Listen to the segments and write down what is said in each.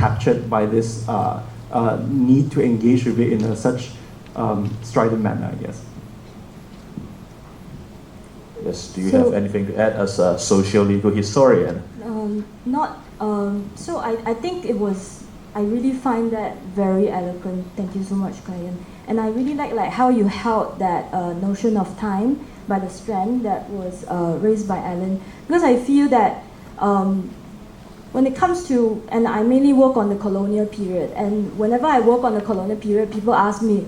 captured by this need to engage with it in such strident manner, I guess. Yes, do you have anything to add as a social-legal historian? So I think it was, I really find that very eloquent. Thank you so much, Kayan. And I really like how you held that notion of time by the strand that was raised by Allan, because I feel that when it comes to, and I mainly work on the colonial period, and whenever I work on the colonial period, people ask me,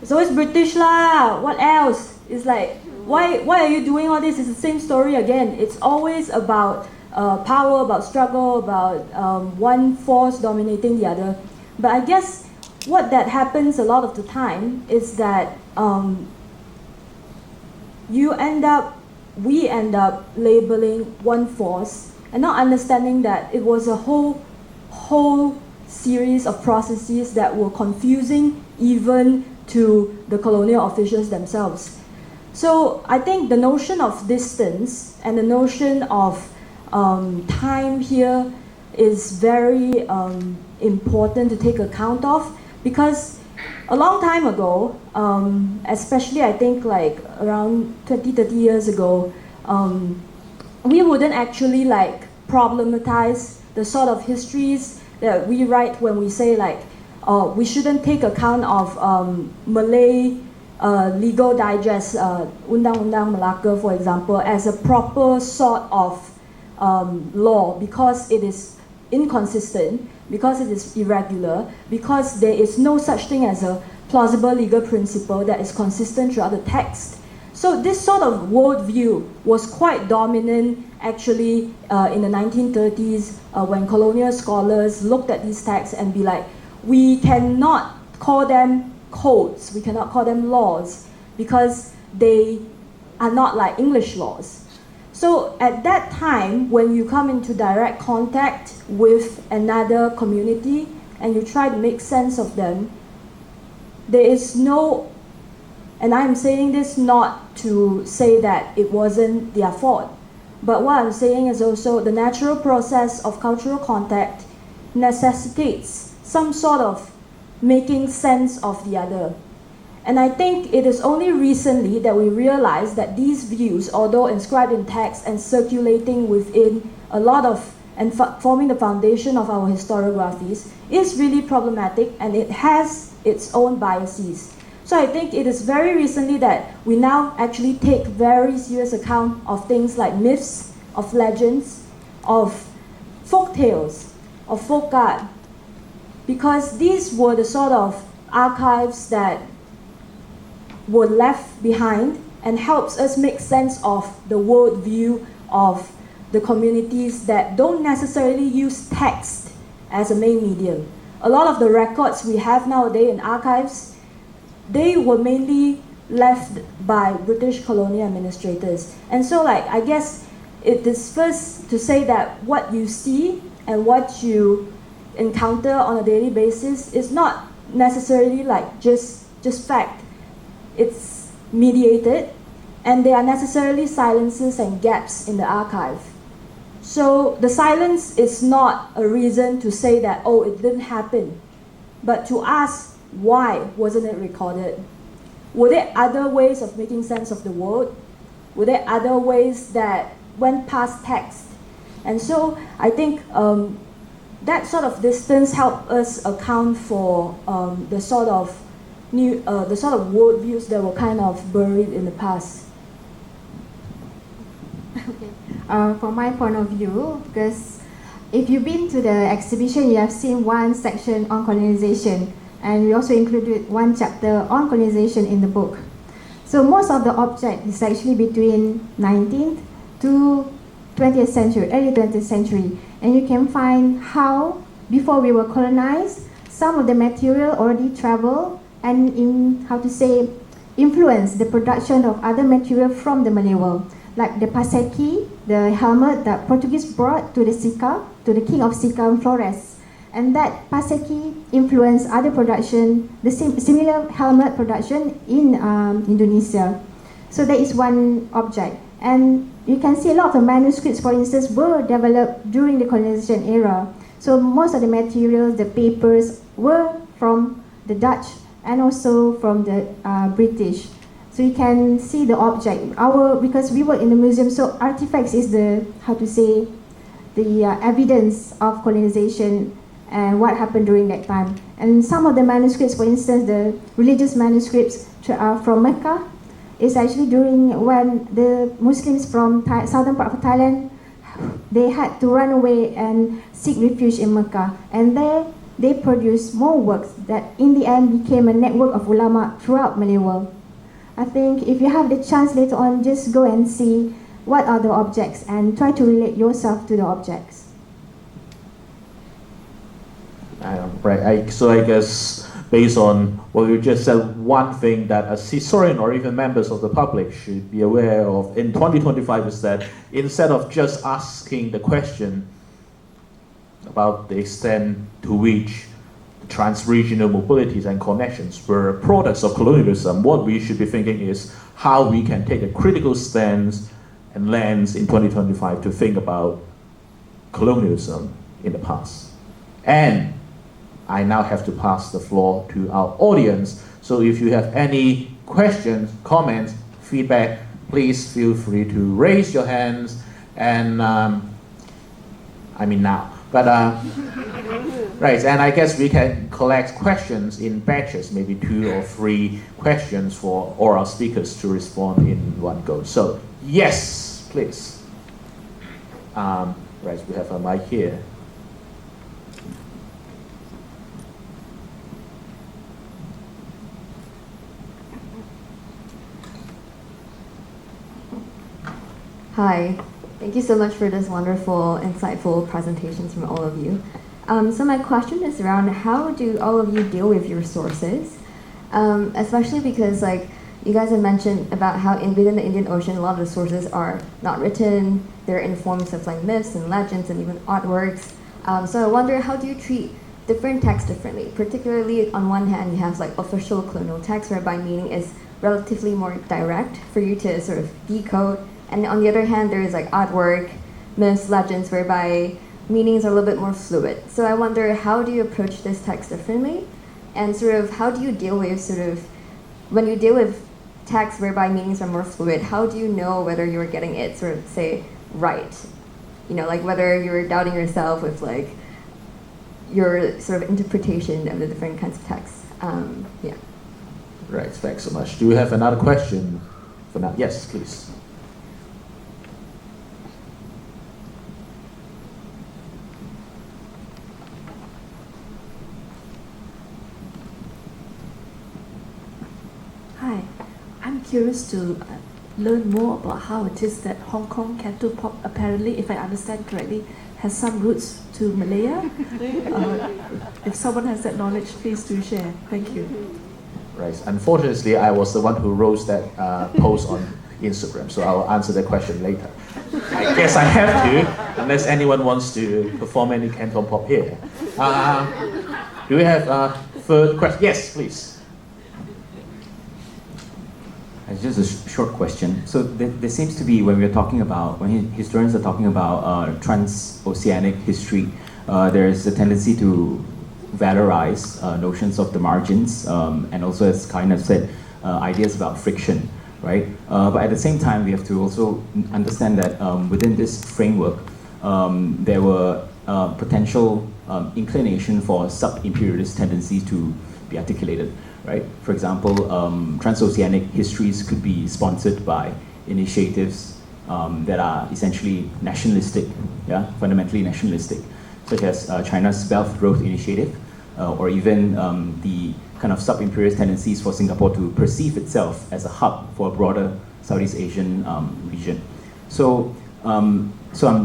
it's always British lah, what else? It's like, why are you doing all this? It's the same story again. It's always about power, about struggle, about one force dominating the other. But I guess what that happens a lot of the time is that we end up labeling one force and not understanding that it was a whole series of processes that were confusing even to the colonial officials themselves. So I think the notion of distance and the notion of time here is very important to take account of, because a long time ago, especially I think like around 20-30 years ago, we wouldn't actually problematize the sort of histories that we write when we say we shouldn't take account of Malay legal digest, Undang-Undang Malacca, for example, as a proper sort of law, because it is inconsistent, because it is irregular, because there is no such thing as a plausible legal principle that is consistent throughout the text. So this sort of worldview was quite dominant actually in the 1930s when colonial scholars looked at these texts and be like, we cannot call them codes, we cannot call them laws, because they are not like English laws. So at that time, when you come into direct contact with another community and you try to make sense of them, there is no, and I'm saying this not to say that it wasn't their fault, but what I'm saying is also the natural process of cultural contact necessitates some sort of making sense of the other. And I think it is only recently that we realize that these views, although inscribed in text and circulating within a lot of, and forming the foundation of our historiographies, is really problematic, and it has its own biases. So I think it is very recently that we now actually take very serious account of things like myths, of legends, of folk tales, of folk art, because these were the sort of archives that were left behind and helps us make sense of the worldview of the communities that don't necessarily use text as a main medium. A lot of the records we have nowadays in archives, they were mainly left by British colonial administrators. And so I guess it is first to say that what you see and what you encounter on a daily basis is not necessarily just fact. It's mediated, and there are necessarily silences and gaps in the archive. So the silence is not a reason to say that, oh, it didn't happen, but to ask, why wasn't it recorded? Were there other ways of making sense of the world? Were there other ways that went past text? And so I think that sort of distance helped us account for the sort of worldviews that were kind of buried in the past. Okay. From my point of view, because if you've been to the exhibition, you have seen one section on colonization, and we also included one chapter on colonization in the book. So most of the object is actually between 19th to 20th century, early 20th century, and you can find how, before we were colonized, some of the material already traveled and influence the production of other material from the Malay world, like the paseki, the helmet that Portuguese brought to the Sika, to the king of Sika and Flores, and that paseki influenced other production, the similar helmet production in Indonesia. So that is one object, and you can see a lot of the manuscripts, for instance, were developed during the colonization era. So most of the materials, the papers, were from the Dutch and also from the British. So you can see the object. Because we work in the museum, so artifacts is the evidence of colonization and what happened during that time. And some of the manuscripts, for instance, the religious manuscripts from Mecca, is actually during when the Muslims from southern part of Thailand, they had to run away and seek refuge in Mecca. And there they produced more works that in the end became a network of ulama throughout Malay world. I think if you have the chance later on, just go and see what are the objects and try to relate yourself to the objects. Right, so I guess based on what you just said, one thing that a historian or even members of the public should be aware of in 2025 is that instead of just asking the question about the extent to which trans-regional mobilities and connections were products of colonialism, what we should be thinking is how we can take a critical stance and lens in 2025 to think about colonialism in the past. And I now have to pass the floor to our audience. So if you have any questions, comments, feedback, please feel free to raise your hands. And now. But right, and I guess we can collect questions in batches, maybe 2 or 3 questions for all our speakers to respond in one go. So yes, please. Right, we have a mic here. Hi, thank you so much for this wonderful, insightful presentations from all of you. So my question is around how do all of you deal with your sources? Especially because you guys have mentioned about how within the Indian Ocean, a lot of the sources are not written, they're in forms of myths and legends and even artworks. So I wonder, how do you treat different texts differently? Particularly on one hand, you have official colonial text whereby meaning is relatively more direct for you to sort of decode. And on the other hand, there is artwork, myths, legends, whereby meanings are a little bit more fluid. So I wonder, how do you approach this text differently? And how do you deal with when you deal with text whereby meanings are more fluid, how do you know whether you're getting it right? Whether you're doubting yourself with your sort of interpretation of the different kinds of texts. Yeah. Right, thanks so much. Do you have another question for now? Yes, please. Hi, I'm curious to learn more about how it is that Hong Kong Cantopop, apparently, if I understand correctly, has some roots to Malaya. If someone has that knowledge, please do share. Thank you. Right. Unfortunately, I was the one who wrote that post on Instagram, so I'll answer the question later. I guess I have to, unless anyone wants to perform any Cantopop here. Do we have a third question? Yes, please. It's just a short question. So there seems to be, when historians are talking about trans-oceanic history, there is a tendency to valorize notions of the margins, and also, as kind of said, ideas about friction, right? But at the same time, we have to also understand that within this framework, there were potential inclination for sub-imperialist tendencies to be articulated. Right? For example, transoceanic histories could be sponsored by initiatives that are essentially nationalistic, fundamentally nationalistic, such as China's Belt and Road Initiative, or even the kind of sub-imperialist tendencies for Singapore to perceive itself as a hub for a broader Southeast Asian region. So I'm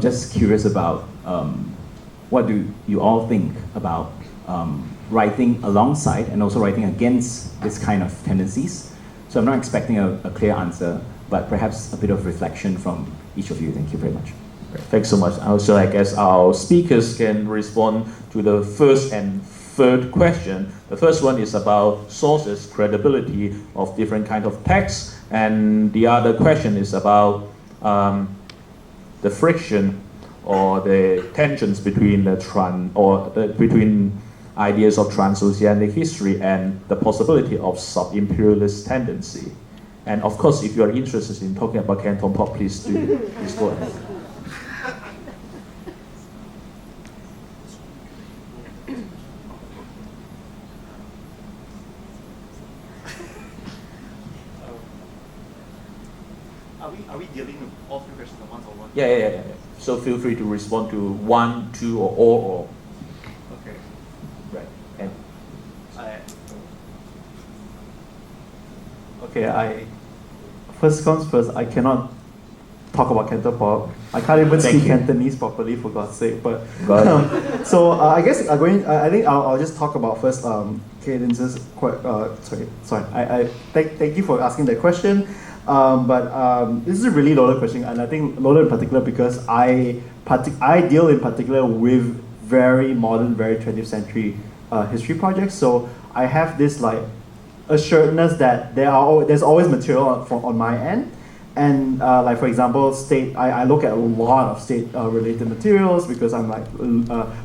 just curious about what do you all think about writing alongside and also writing against this kind of tendencies. So I'm not expecting a clear answer, but perhaps a bit of reflection from each of you. Thank you very much. Thanks so much. Also, I guess our speakers can respond to the first and third question. The first one is about sources, credibility of different kind of texts, and the other question is about the friction or the tensions between between ideas of transoceanic history and the possibility of sub-imperialist tendency. And of course, if you are interested in talking about Canton Pop, please go ahead. Are we dealing with all three questions at once or one? Yeah. So feel free to respond to one, two, or all. Okay. Right. And first comes first, I cannot talk about Canton Pop. I can't even speak Cantonese properly, for God's sake. But so I guess I think I'll just talk about first Cadence's. Thank you for asking that question. But this is a really loaded question, and I think loaded in particular because I deal in particular with very modern, very 20th century history projects. So I have this like assuredness that there's always material on my end. And like for example, I look at a lot of state-related materials because I'm like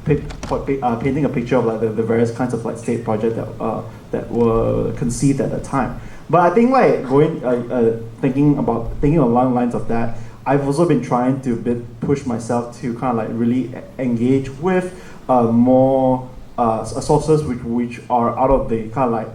painting a picture of like the various kinds of like state projects that were conceived at the time. But I think like thinking along the lines of that, I've also been trying to push myself to kind of like really engage with more sources which are out of the kind of like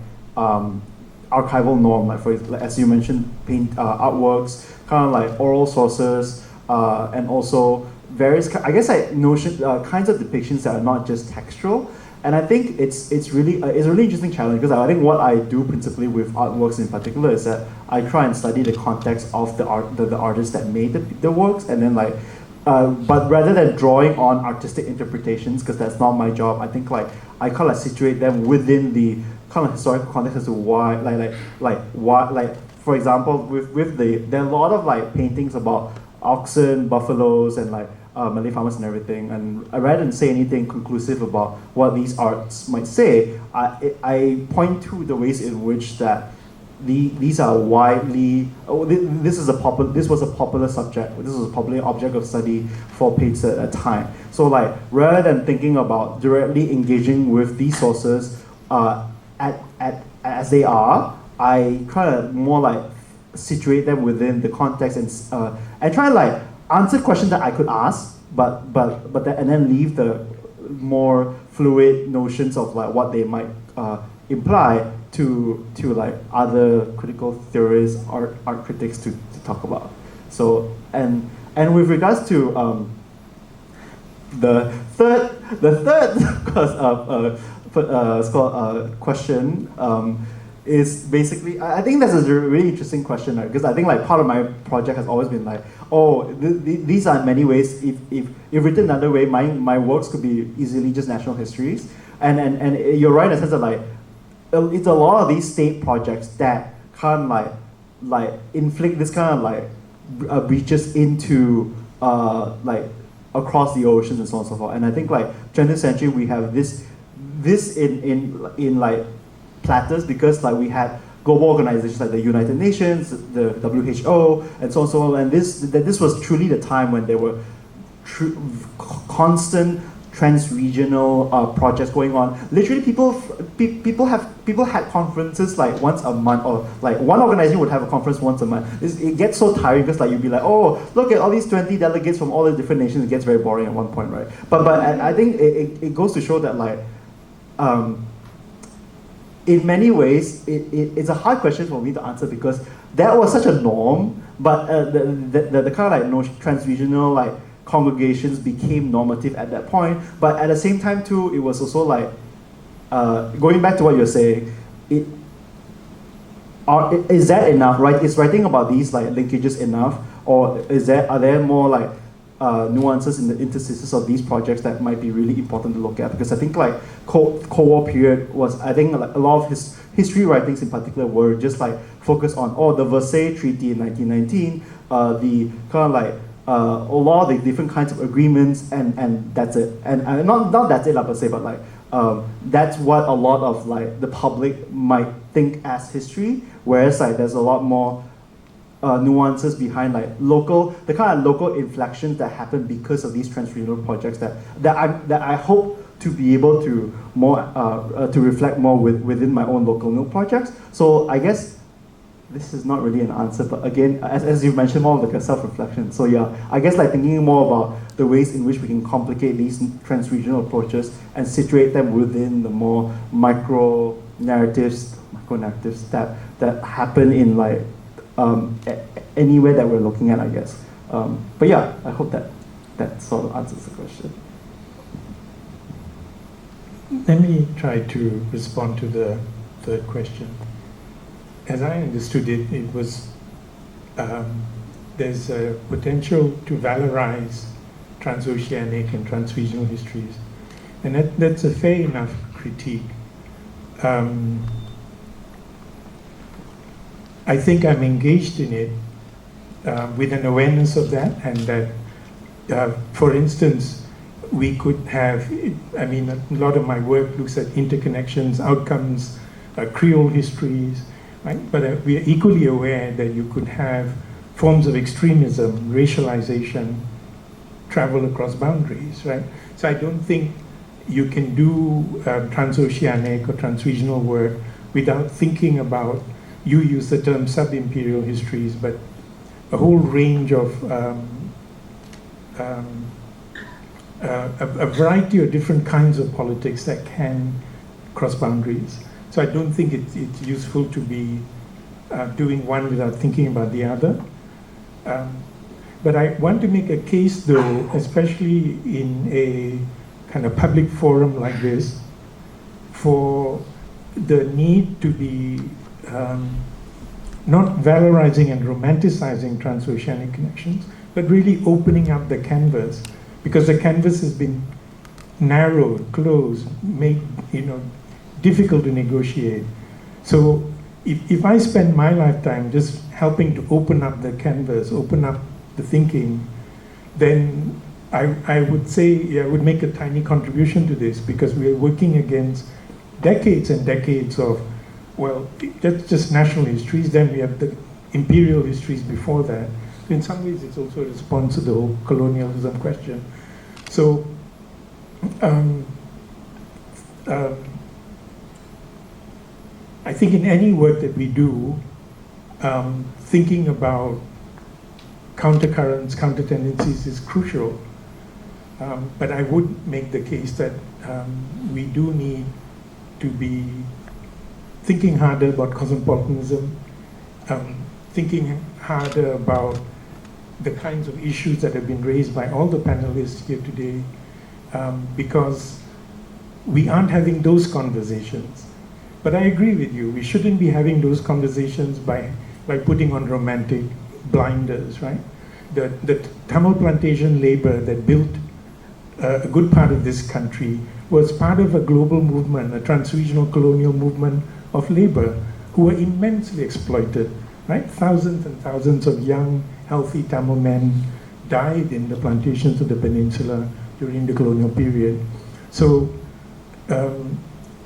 archival norm, like as you mentioned, artworks, kind of like oral sources, and also various kinds of depictions that are not just textual. And I think it's really interesting challenge because I think what I do principally with artworks in particular is that I try and study the context of the artists that made the works, and then like but rather than drawing on artistic interpretations, because that's not my job, I think like I kind of situate them within the kind of historical context as to why for example there are a lot of like paintings about oxen, buffaloes, and like Malay farmers and everything, and rather than say anything conclusive about what these arts might say, I point to the ways in which that these are widely. This was a popular subject. This was a popular object of study for paints at a time. So like rather than thinking about directly engaging with these sources as they are, I kind of more like situate them within the context and try to like answer questions that I could ask, and then leave the more fluid notions of like what they might imply to like other critical theorists, art critics to talk about. So and with regards to the third question is basically, I think that's a really interesting question, right? Because I think like part of my project has always been like, these are in many ways, if written another way, my works could be easily just national histories, and you're right in the sense that like it's a lot of these state projects that kind of like inflict this kind of like breaches into like across the oceans and so on and so forth. And I think like 20th century we have this in like platters, because like we had global organizations like the United Nations, the WHO, and so on and so on. And this was truly the time when there were constant trans-regional projects going on. Literally, people had conferences like once a month, or like one organization would have a conference once a month. It gets so tiring because like you'd be like, oh, look at all these 20 delegates from all the different nations. It gets very boring at one point, right? But I think it goes to show that like. In many ways, it's a hard question for me to answer because that was such a norm, but the kind of like trans-regional like congregations became normative at that point. But at the same time too, it was also like going back to what you're saying. Is that enough? Right? Is writing about these like linkages enough, or are there more like nuances in the interstices of these projects that might be really important to look at? Because I think like Cold War period was, I think like a lot of history writings in particular were just like focused on the Versailles Treaty in 1919, the kind of like a lot of the different kinds of agreements, and that's it. And not that's it, per se, but like that's what a lot of like the public might think as history, whereas like there's a lot more nuances behind like the kind of local inflections that happen because of these transregional projects that I hope to be able to to reflect more within my own local NIL projects. So I guess this is not really an answer, but again, as you mentioned, more of like a self-reflection. So yeah, I guess like thinking more about the ways in which we can complicate these transregional approaches and situate them within the more micro narratives that happen in like anywhere that we're looking at, I guess. But yeah, I hope that sort of answers the question. Let me try to respond to the third question. As I understood it, it was there's a potential to valorize transoceanic and transregional histories, and that's a fair enough critique. I think I'm engaged in it with an awareness of that, and that, for instance, we could have, I mean, a lot of my work looks at interconnections, outcomes, Creole histories, right? But we are equally aware that you could have forms of extremism, racialization, travel across boundaries, right? So I don't think you can do transoceanic or transregional work without thinking about, you use the term sub-imperial histories, but a whole range of a variety of different kinds of politics that can cross boundaries. So I don't think it's useful to be doing one without thinking about the other. But I want to make a case, though, especially in a kind of public forum like this, for the need to be not valorizing and romanticizing transoceanic connections, but really opening up the canvas, because the canvas has been narrowed, closed, made difficult to negotiate. So if I spend my lifetime just helping to open up the canvas, open up the thinking, then I would say I would make a tiny contribution to this, because we are working against decades and decades of, well, that's just national histories. Then we have the imperial histories before that. In some ways, it's also a response to the whole colonialism question. So, I think in any work that we do, thinking about countercurrents, counter-tendencies is crucial. But I would make the case that we do need to be thinking harder about cosmopolitanism, thinking harder about the kinds of issues that have been raised by all the panelists here today, because we aren't having those conversations. But I agree with you, we shouldn't be having those conversations by putting on romantic blinders, right? The Tamil plantation labor that built a good part of this country was part of a global movement, a transregional colonial movement of labor who were immensely exploited, right? Thousands and thousands of young, healthy Tamil men died in the plantations of the peninsula during the colonial period. So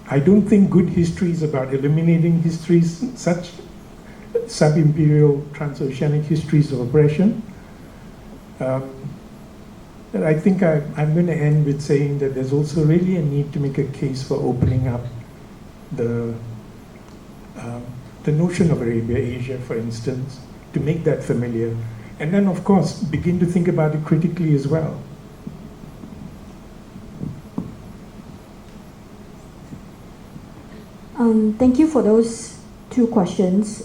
I don't think good history is about eliminating histories, such sub-imperial transoceanic histories of oppression. But I think I'm going to end with saying that there's also really a need to make a case for opening up the notion of Arabia, Asia, for instance, to make that familiar. And then, of course, begin to think about it critically as well. Thank you for those two questions.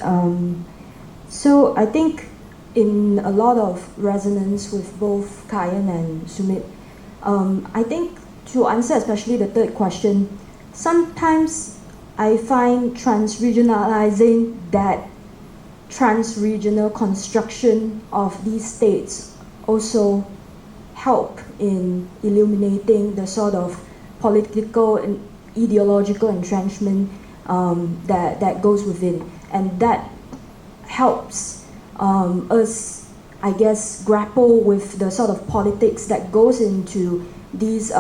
So I think in a lot of resonance with both Kayan and Sumit, I think to answer especially the third question, sometimes I find transregionalizing that transregional construction of these states also help in illuminating the sort of political and ideological entrenchment that goes within, and that helps us, I guess, grapple with the sort of politics that goes into these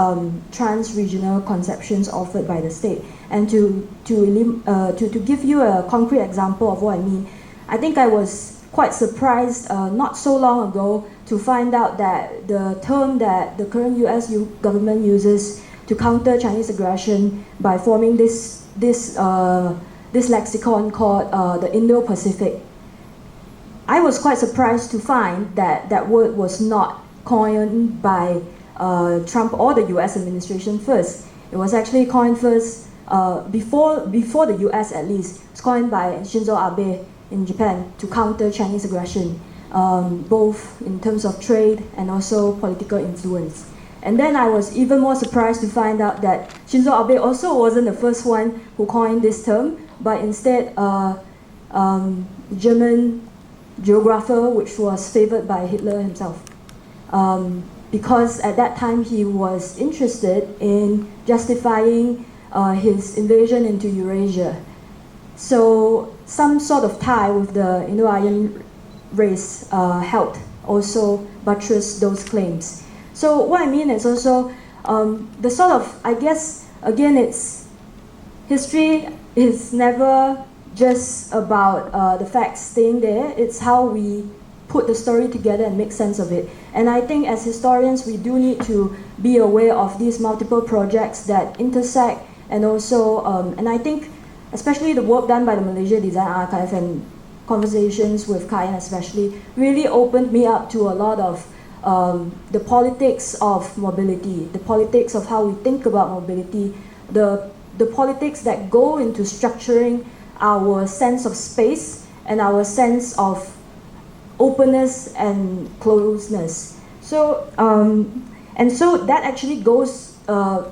trans-regional conceptions offered by the state. And to give you a concrete example of what I mean, I think I was quite surprised not so long ago to find out that the term that the current US government uses to counter Chinese aggression by forming this lexicon called the Indo-Pacific. I was quite surprised to find that that word was not coined by Trump or the US administration first. It was actually coined first, before the US at least. It's coined by Shinzo Abe in Japan to counter Chinese aggression, both in terms of trade and also political influence. And then I was even more surprised to find out that Shinzo Abe also wasn't the first one who coined this term, but instead German geographer, which was favored by Hitler himself. Because at that time he was interested in justifying his invasion into Eurasia. So some sort of tie with the Indo-Aryan race helped also buttress those claims. So what I mean is also the sort of, I guess, again, it's history is never just about the facts staying there. It's how we put the story together and make sense of it. And I think as historians, we do need to be aware of these multiple projects that intersect, and also, and I think especially the work done by the Malaysia Design Archive and conversations with Kayan especially really opened me up to a lot of the politics of mobility, the politics of how we think about mobility, the politics that go into structuring our sense of space and our sense of openness and closeness. So, and so that actually goes,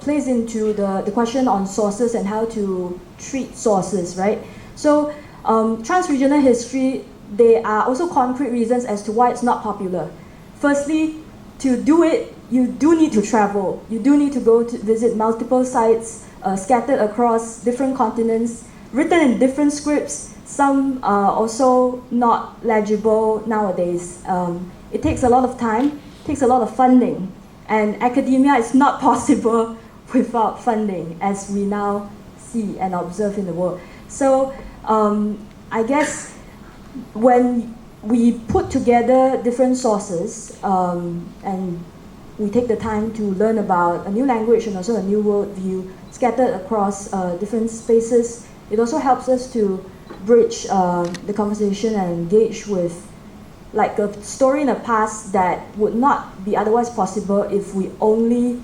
plays into the question on sources and how to treat sources, right? So, trans-regional history, there are also concrete reasons as to why it's not popular. Firstly, to do it, you do need to travel. You do need to go to visit multiple sites scattered across different continents, written in different scripts, some also not legible nowadays. It takes a lot of time, takes a lot of funding, and academia is not possible without funding, as we now see and observe in the world. So I guess when we put together different sources and we take the time to learn about a new language and also a new worldview scattered across different spaces, it also helps us to bridge the conversation and engage with like a story in the past that would not be otherwise possible if we only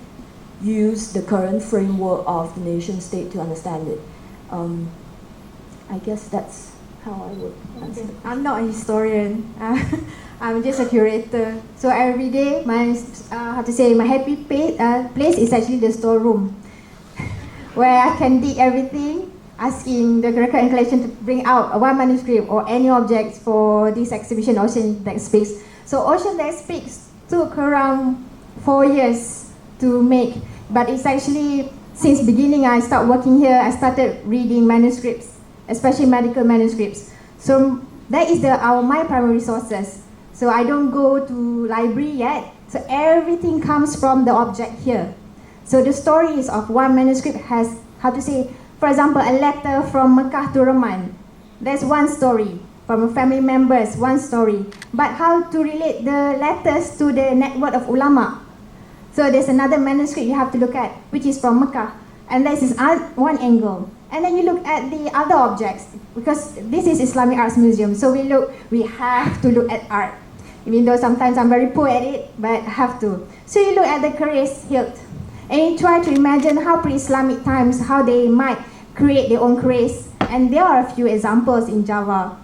use the current framework of the nation state to understand it. I guess that's how I would answer. Okay. I'm not a historian. I'm just a curator. So every day, my my happy place is actually the storeroom, where I can dig everything, asking the record and collection to bring out one manuscript or any objects for this exhibition, Ocean That Speaks. So Ocean That Speaks took around 4 years to make, but it's actually, since beginning I started working here, I started reading manuscripts, especially medical manuscripts. So that is my primary sources. So I don't go to library yet. So everything comes from the object here. So the stories of one manuscript has, for example, a letter from Mecca to Roman. That's one story. From family members, one story. But how to relate the letters to the network of ulama? So there's another manuscript you have to look at, which is from Mecca. And this is one angle. And then you look at the other objects, because this is Islamic Arts Museum. So we have to look at art. Even though sometimes I'm very poor at it, but have to. So you look at the cuirass hilt, and you try to imagine how pre-Islamic times, how they might create their own cuirass. And there are a few examples in Java.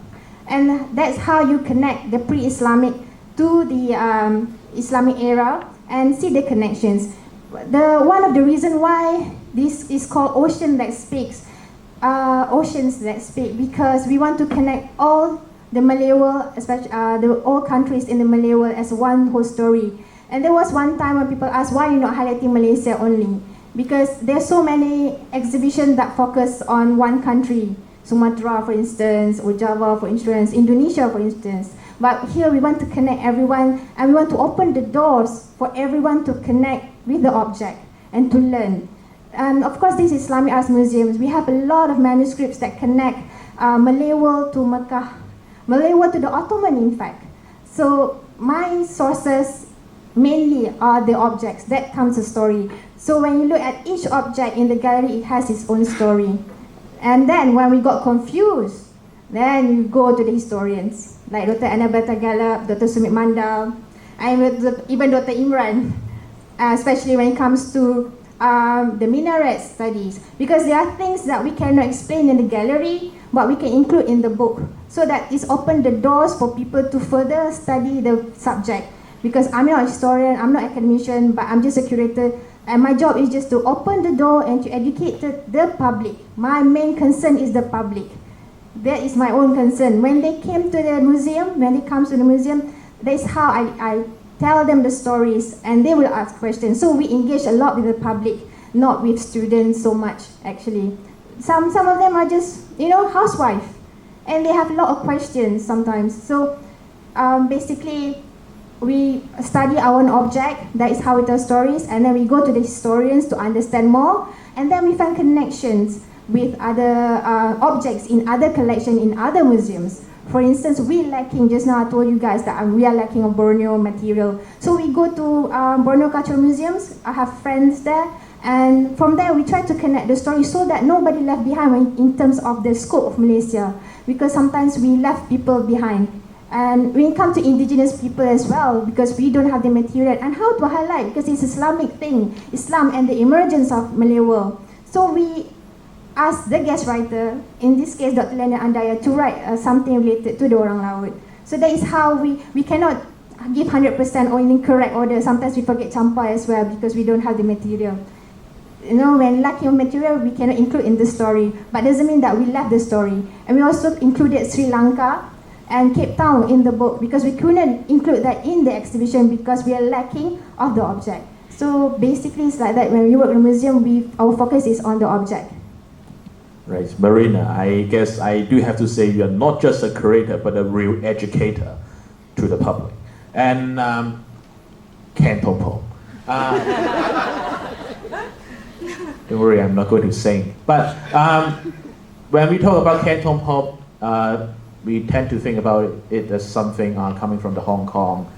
And that's how you connect the pre-Islamic to the Islamic era and see the connections. One of the reasons why this is called Ocean That Speaks, Oceans That Speak, because we want to connect all the Malay world, especially all countries in the Malay world, as one whole story. And there was one time when people asked, why are you not highlighting Malaysia only? Because there's so many exhibitions that focus on one country. Sumatra, for instance, or Java, for instance, Indonesia, for instance. But here we want to connect everyone, and we want to open the doors for everyone to connect with the object and to learn. And of course, these Islamic Arts Museums, we have a lot of manuscripts that connect Malay world to Mecca, Malay were to the Ottoman, in fact. So my sources mainly are the objects. That comes a story. So when you look at each object in the gallery, it has its own story. And then when we got confused, then you go to the historians, like Dr. Annabetta Gallup, Dr. Sumit Mandal, and even Dr. Imran, especially when it comes to the minaret studies, because there are things that we cannot explain in the gallery, but we can include in the book. So that it's opened the doors for people to further study the subject. Because I'm not a historian, I'm not an academician, but I'm just a curator. And my job is just to open the door and to educate the public. My main concern is the public. That is my own concern. When they came to the museum, when they come to the museum, that's how I tell them the stories and they will ask questions. So we engage a lot with the public, not with students so much actually. Some of them are just, housewife, and they have a lot of questions sometimes. So basically, we study our own object, that is how we tell stories, and then we go to the historians to understand more, and then we find connections with other objects in other collections in other museums. For instance, we're lacking, just now I told you guys that we are lacking of Borneo material. So we go to Borneo Cultural Museums, I have friends there, and from there we try to connect the story so that nobody left behind in terms of the scope of Malaysia, because sometimes we left people behind. And when it comes to indigenous people as well, because we don't have the material, and how to highlight, because it's Islamic thing, Islam and the emergence of Malay world. So we ask the guest writer, in this case Dr. Lena Andaya, to write something related to the Orang Laut. So that is how we cannot give 100% or in correct order. Sometimes we forget Champa as well because we don't have the material. When lacking of material, we cannot include in the story, but doesn't mean that we left the story. And we also included Sri Lanka and Cape Town in the book because we couldn't include that in the exhibition because we are lacking of the object. So basically it's like that. When we work in a museum, our focus is on the object. Right, Marina, I guess I do have to say you're not just a curator, but a real educator to the public. And Canton Pop. Don't worry, I'm not going to sing. But when we talk about Canton Pop, we tend to think about it as something coming from the Hong Kong.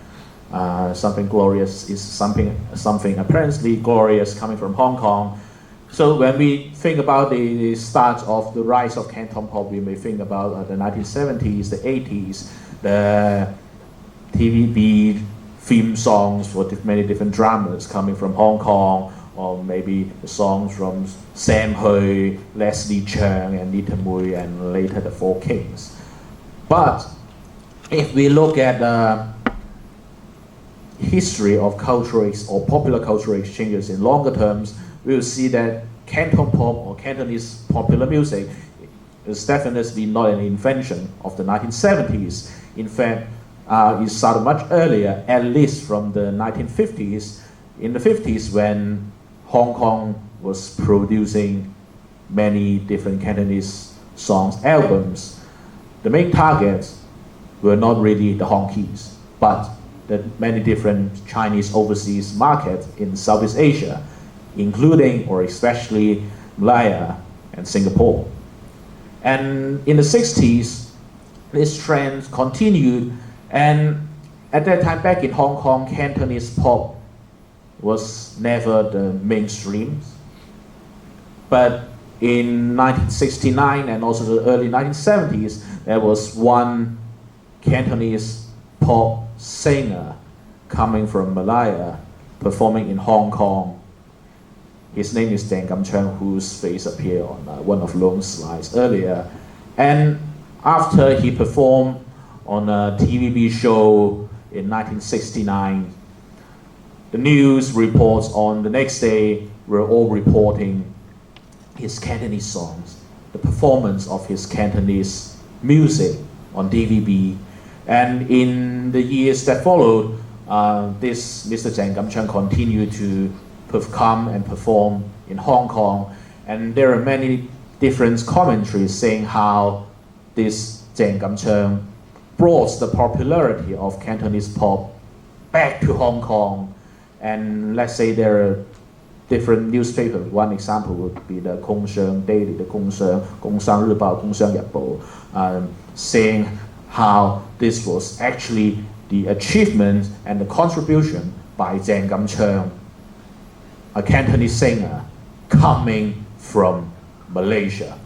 Something glorious is something apparently glorious coming from Hong Kong. So when we think about the start of the rise of Canton Pop, we may think about the 1970s, the 80s, the TVB theme songs for many different dramas coming from Hong Kong, or maybe the songs from Sam Hui, Leslie Cheung, and Nita Mui, and later the Four Kings. But if we look at the history of cultural or popular cultural exchanges in longer terms, we will see that Canton Pop or Cantonese popular music is definitely not an invention of the 1970s. In fact, it started much earlier, at least from the 1950s. In the 50s, when Hong Kong was producing many different Cantonese songs, albums, the main targets were not really the Hongkies, but the many different Chinese overseas markets in Southeast Asia, including or especially Malaya and Singapore. And in the 60s, this trend continued, and at that time back in Hong Kong, Cantonese pop was never the mainstream. But in 1969 and also the early 1970s, there was one Cantonese pop singer coming from Malaya performing in Hong Kong. His name is Dien whose face appeared on one of Loong's slides earlier. And after he performed on a TVB show in 1969, the news reports on the next day were all reporting his Cantonese songs, the performance of his Cantonese music on TVB. And in the years that followed, this Mr. Dien continued to come and perform in Hong Kong, and there are many different commentaries saying how this Dien brought the popularity of Cantonese pop back to Hong Kong. And let's say there are different newspapers. One example would be the Kong Sheng Daily, the Kong Sheng, Gong Sang Ribao, Gong Sheng Yabou, saying how this was actually the achievement and the contribution by Zhang Gamcheng, a Cantonese singer coming from Malaysia.